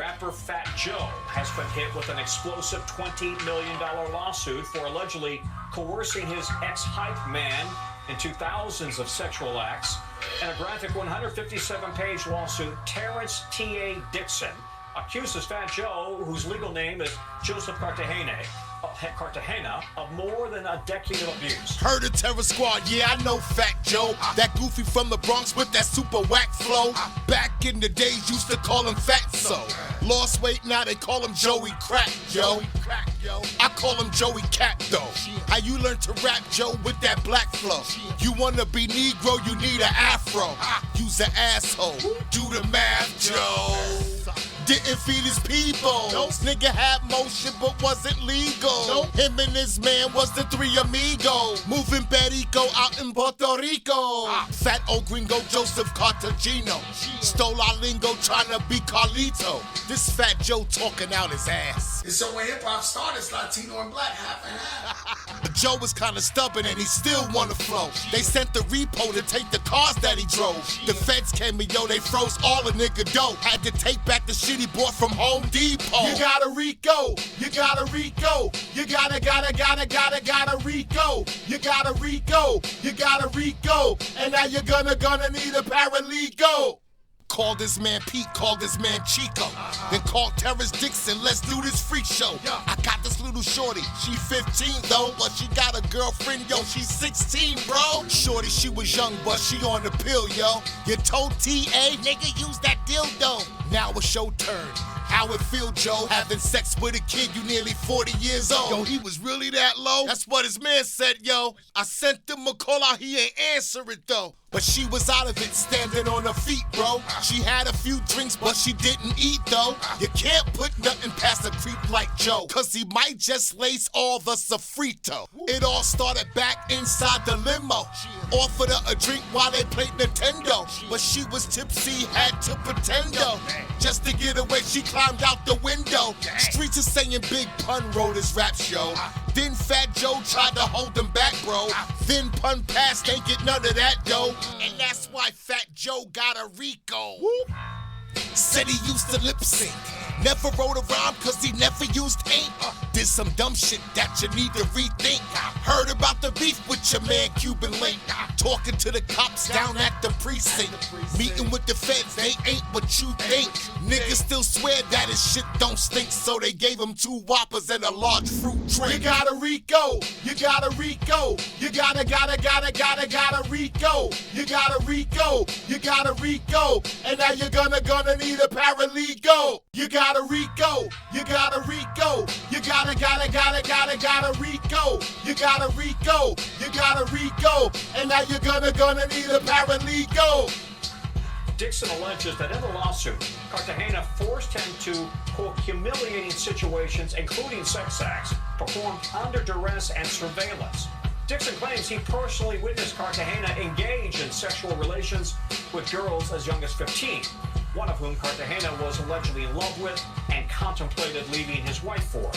Rapper Fat Joe has been hit with an explosive $20 million lawsuit for allegedly coercing his ex-hype man into thousands of sexual acts. In a graphic 157-page lawsuit, Terrence T.A. Dixon accuses Fat Joe, whose legal name is Joseph Cartagena, of more than a decade of abuse. Heard of Terror Squad, yeah, I know Fat Joe. That goofy from the Bronx with that super whack flow. Back in the days, used to call him Fatso. Lost weight, now they call him Joey Crack, yo. I call him Joey Cat, though. How you learn to rap, Joe, with that black flow? You wanna be Negro, you need an afro. You's an asshole, do the math, Joe. Didn't feed his people. This nigga had motion but wasn't legal. Him and his man was the three amigos. Moving Perico out in Puerto Rico. Fat old gringo Joseph Cartagena stole our lingo trying to be Carlito. This Fat Joe talking out his ass. And so when hip-hop started, it's Latino and black, half and half. But Joe was kinda stubborn and he still wanna flow. They sent the repo to take the cars that he drove. The feds came and yo, they froze all the nigga dough. Had to take back the shit he bought from Home Depot. You got a Rico, you got a Rico, you gotta Rico. You got a Rico, you got a Rico, and now you're gonna need a paralegal. Call this man Pete, call this man Chico. Then call Terrence Dixon, let's do this freak show. I got this little shorty, she 15 though, but she got a girlfriend, yo, she's 16, bro. Shorty, she was young, but she on the pill, yo. You told T.A., nigga, use that dildo. Now it's your turn. How it feel, Joe, having sex with a kid you nearly 40 years old? Yo, he was really that low? That's what his man said, yo. I sent him a call out, he ain't answer it though. But she was out of it, standing on her feet, bro. She had a few drinks, but she didn't eat, though. You can't put nothing past a creep like Joe, cause he might just lace all the sofrito. It all started back inside the limo. Offered her a drink while they played Nintendo, but she was tipsy, had to pretend, though. Just to get away, she climbed out the window. Streets is saying Big Pun wrote his rap show. Then Fat Joe tried to hold him back, bro. Then Pun passed, ain't get none of that, though. And that's why Fat Joe got a Rico. Said he used to lip sync. Never wrote a rhyme cause he never used ink. Did some dumb shit that you need to rethink. Heard about the beef with your man Cuban Link. Talking to the cops down at the precinct. Meeting with the feds, they ain't what you think. Niggas still swear that his shit don't stink, so they gave him 2 Whoppers and a large fruit drink. You got a Rico, you got a Rico, you got a Rico. You got a Rico, you got a Rico, and now you're gonna need a paralegal. You got a Rico, you got a Rico, you got a Rico. You got a Rico, you got a Rico, and now you're gonna need a paralegal. Dixon alleges that in the lawsuit, Cartagena forced him to, quote, humiliating situations, including sex acts, performed under duress and surveillance. Dixon claims he personally witnessed Cartagena engage in sexual relations with girls as young as 15, one of whom Cartagena was allegedly in love with and contemplated leaving his wife for.